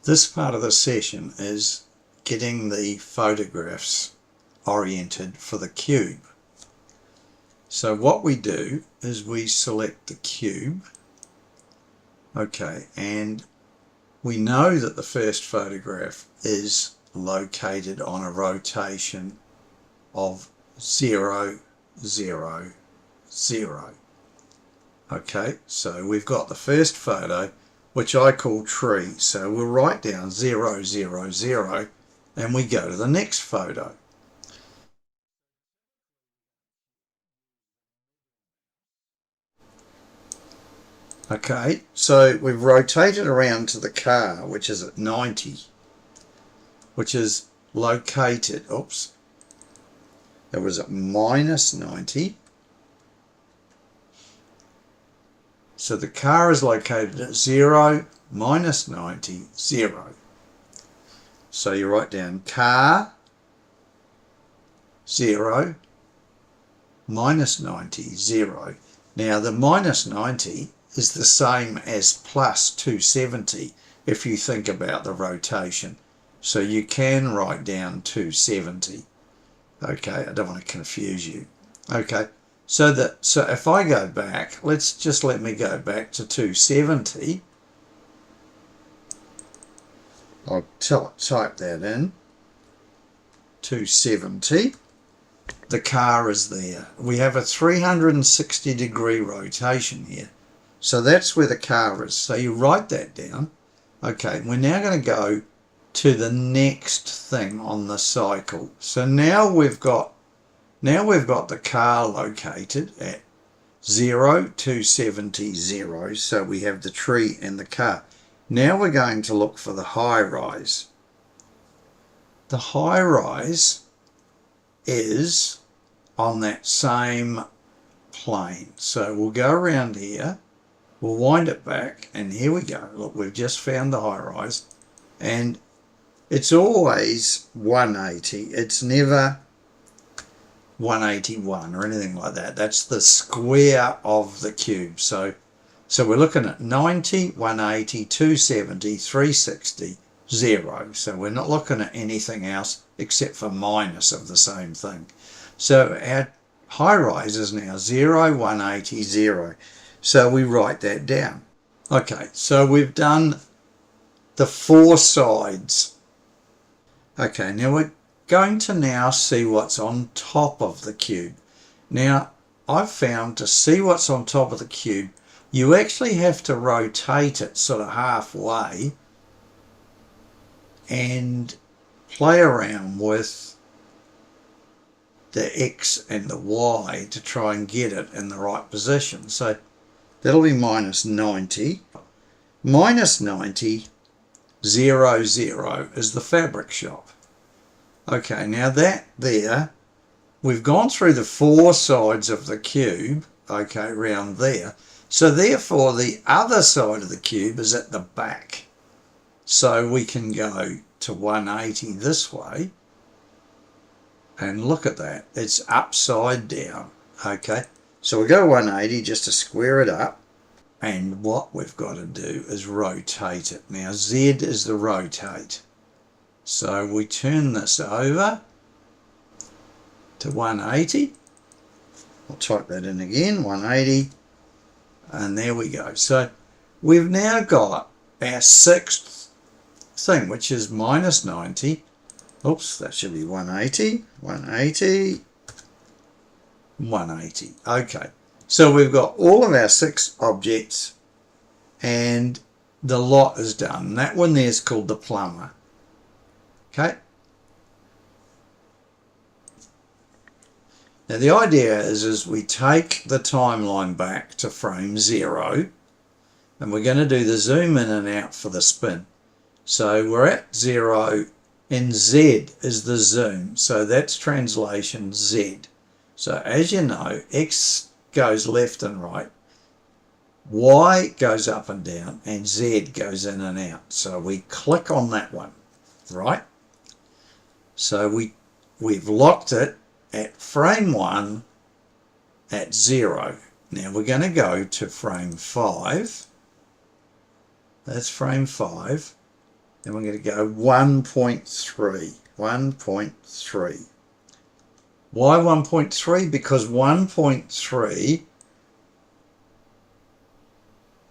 This part of the session is getting the photographs oriented for the cube. So what we do is we select the cube, okay, and we know that the first photograph is located on a rotation of 0, 0, 0. Okay, so we've got the first photo, which I call tree. So we'll write down 0, 0, 0, and we go to the next photo. Okay, so we've rotated around to the car, which is at 90, which is located, oops, it was at minus 90. So the car is located at 0, minus 90, 0. So you write down car, 0, minus 90, 0. Now the minus 90 is the same as plus 270 if you think about the rotation. So you can write down 270. Okay, I don't want to confuse you. Okay, so if I go back, let me go back to 270. I'll type that in. 270. The car is there. We have a 360 degree rotation here. So that's where the car is. So you write that down. Okay, we're now going to go to the next thing on the cycle. So now we've got the car located at 0, 270, 0. So we have the tree and the car. Now we're going to look for the high rise. The high rise is on that same plane. So we'll go around here. We'll wind it back, and here we go. Look, we've just found the high rise, and it's always 180. It's never 181 or anything like that. That's the square of the cube. So we're looking at 90, 180, 270, 360, 0. So we're not looking at anything else except for minus of the same thing. So our high rise is now 0, 180, 0. So we write that down. Okay, so we've done the 4 sides. Okay, now we're going to now see what's on top of the cube. Now, I've found to see what's on top of the cube, you actually have to rotate it sort of halfway and play around with the X and the Y to try and get it in the right position. So that'll be minus 90. Minus 90, 0, 0 is the fabric shop. Okay, now that there, we've gone through the 4 sides of the cube, okay, round there. So therefore the other side of the cube is at the back. So we can go to 180 this way. And look at that, it's upside down, okay. So we go 180 just to square it up. And what we've got to do is rotate it. Now Z is the rotate. So we turn this over to 180. I'll type that in again, 180. And there we go. So we've now got our 6th thing, which is minus 90. Oops, that should be 180, 180, 180. Okay, so we've got all of our 6 objects and the lot is done. That one there is called the plumber. Okay. Now the idea is we take the timeline back to frame 0 and we're going to do the zoom in and out for the spin. So we're at 0 and Z is the zoom. So that's translation Z. So as you know, X goes left and right, Y goes up and down, and Z goes in and out. So we click on that one, right? So we've locked it at frame 1 at 0. Now we're going to go to frame 5. That's frame 5. and we're going to go 1.3. 1.3. Why 1.3? Because 1.3,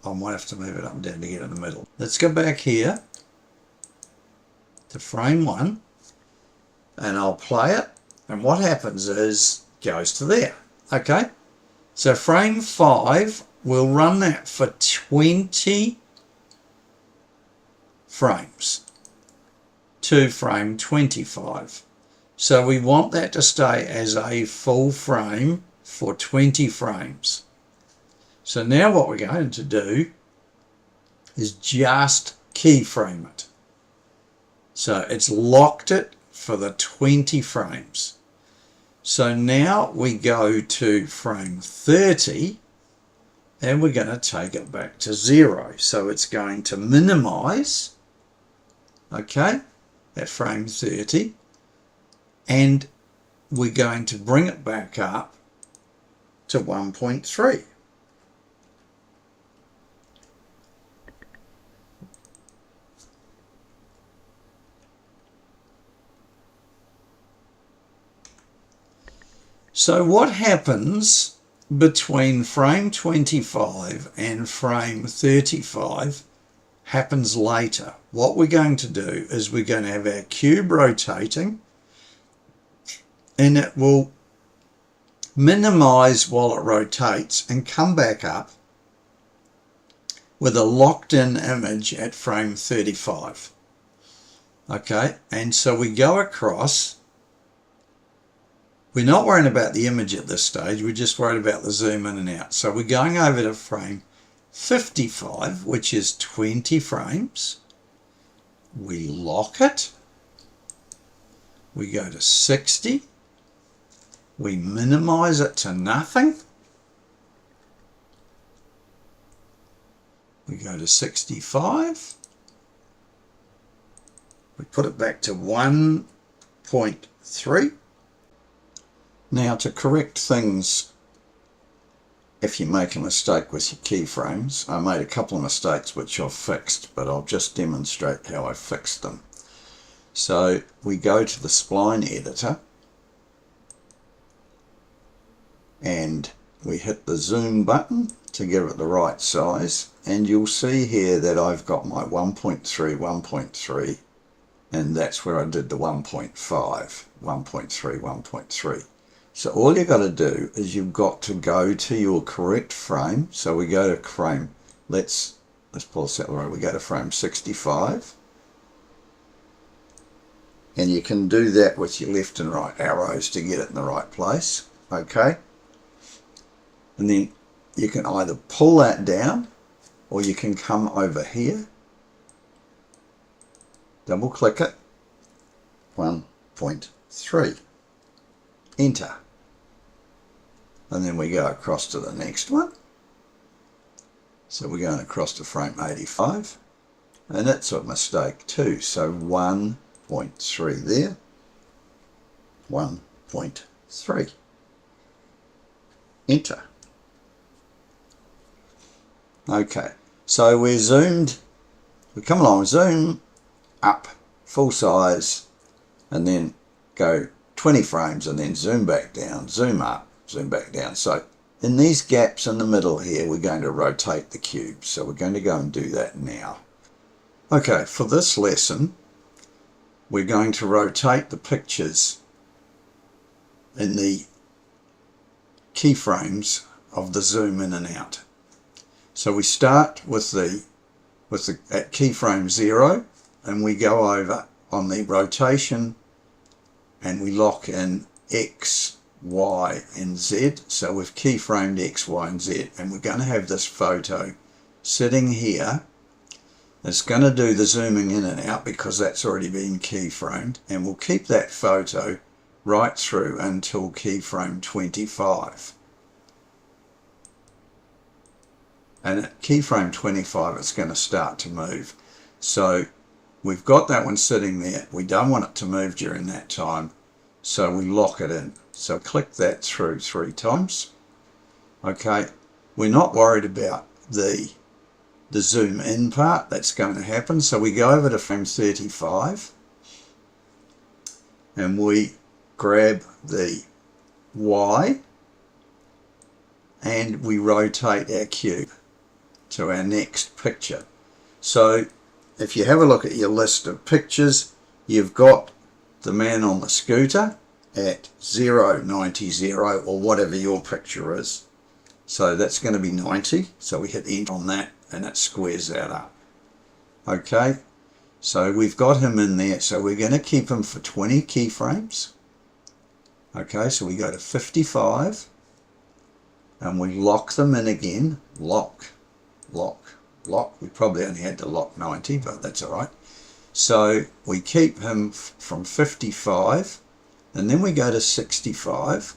I might have to move it up and down to get in the middle. Let's go back here to frame 1, and I'll play it, and what happens is it goes to there. Okay, so frame 5, we'll run that for 20 frames to frame 25. So we want that to stay as a full frame for 20 frames. So now what we're going to do is just keyframe it. So it's locked it for the 20 frames. So now we go to frame 30 and we're going to take it back to 0. So it's going to minimize, okay, at frame 30, and we're going to bring it back up to 1.3. So what happens between frame 25 and frame 35 happens later. What we're going to do is we're going to have our cube rotating, and it will minimize while it rotates and come back up with a locked in image at frame 35. Okay, and so we go across. We're not worrying about the image at this stage, we're just worried about the zoom in and out. So we're going over to frame 55, which is 20 frames. We lock it. We go to 60. We minimize it to nothing. We go to 65. We put it back to 1.3. Now, to correct things, if you make a mistake with your keyframes, I made a couple of mistakes which I've fixed, but I'll just demonstrate how I fixed them. So we go to the spline editor and we hit the zoom button to give it the right size, and you'll see here that I've got my 1.3, 1.3, and that's where I did the 1.5, 1.3, 1.3. So all you've got to do is you've got to go to your correct frame. So we go to frame, let's pull this out the right. We go to frame 65. And you can do that with your left and right arrows to get it in the right place. Okay. And then you can either pull that down or you can come over here, double click it, 1.3, enter. And then we go across to the next one. So we're going across to frame 85, and it's a mistake too. So 1.3 there, 1.3, enter. Okay, so we're zoomed, we come along, zoom up, full size, and then go 20 frames and then zoom back down, zoom up, zoom back down. So in these gaps in the middle here, we're going to rotate the cube. So we're going to go and do that now. Okay, for this lesson, we're going to rotate the pictures in the keyframes of the zoom in and out. So we start with the at keyframe 0, and we go over on the rotation and we lock in X, Y and Z. So we've keyframed X, Y and Z, and we're going to have this photo sitting here. It's going to do the zooming in and out because that's already been keyframed, and we'll keep that photo right through until keyframe 25. And at keyframe 25 it's going to start to move. So we've got that one sitting there. We don't want it to move during that time, so we lock it in. So click that through 3 times. Okay, we're not worried about the the zoom in part, that's going to happen. So we go over to frame 35 and we grab the Y and we rotate our cube to our next picture. So if you have a look at your list of pictures, you've got the man on the scooter at 0, 90, 0, or whatever your picture is. So that's going to be 90. So we hit enter on that and it squares that up. Okay, so we've got him in there. So we're going to keep him for 20 keyframes. Okay, so we go to 55 and we lock them in again. Lock, lock, lock. We probably only had to lock 90, but that's all right. So we keep him from 55 and then we go to 65.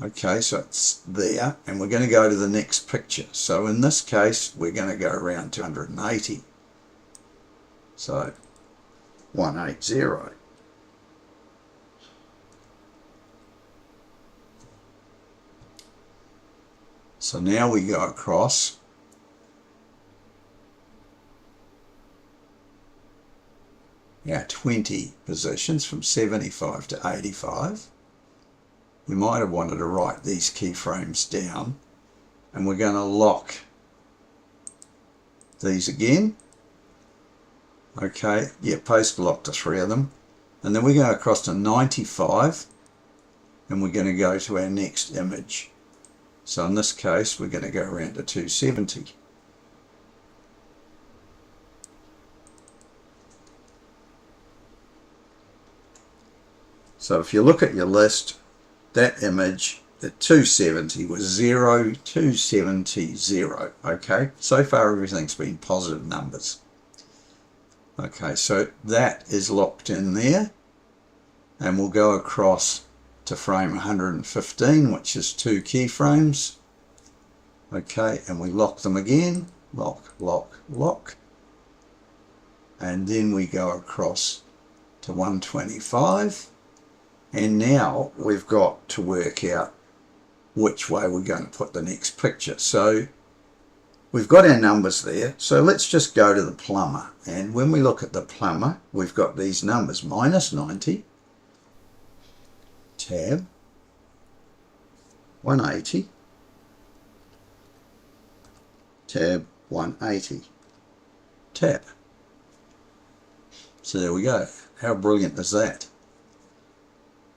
Okay, so it's there and we're going to go to the next picture. So in this case, we're going to go around 280. So 180. So now we go across our 20 positions from 75 to 85. We might have wanted to write these keyframes down, and we're going to lock these again. Okay, yeah, post lock to 3 of them, and then we go across to 95 and we're going to go to our next image. So in this case, we're going to go around to 270. So if you look at your list, that image at 270 was 0, 270, 0. Okay, so far everything's been positive numbers. Okay, so that is locked in there, and we'll go across to frame 115, which is 2 keyframes. Okay, and we lock them again, lock, lock, lock, and then we go across to 125, and now we've got to work out which way we're going to put the next picture. So we've got our numbers there, so let's just go to the plumber, and when we look at the plumber, we've got these numbers: minus 90, tab, 180, tab, 180, tab. So there we go. How brilliant is that?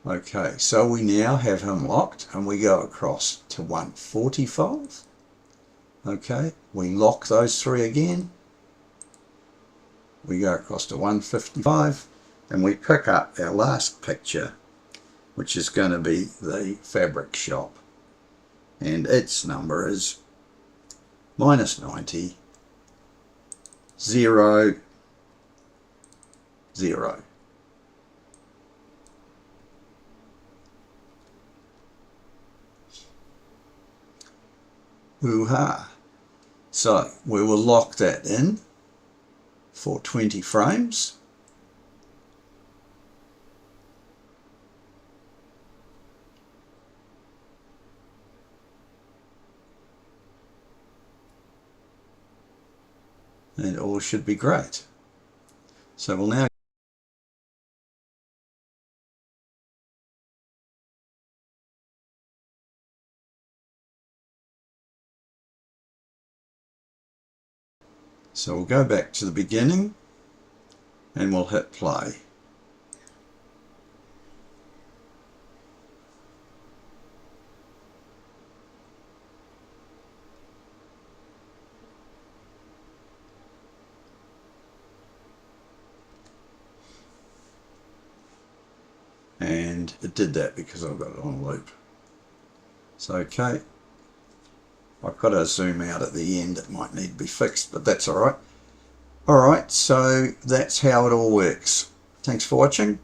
Okay, so we now have him locked and we go across to 145. Okay, we lock those 3 again. We go across to 155 and we pick up our last picture, which is going to be the fabric shop, and its number is minus 90, 0, 0. Hoo-ha. So we will lock that in for 20 frames. And all should be great. So we'll now we'll go back to the beginning and we'll hit play. And it did that because I've got it on loop. So okay, I've got to zoom out at the end. It might need to be fixed, but that's all right. All right, so that's how it all works. Thanks for watching.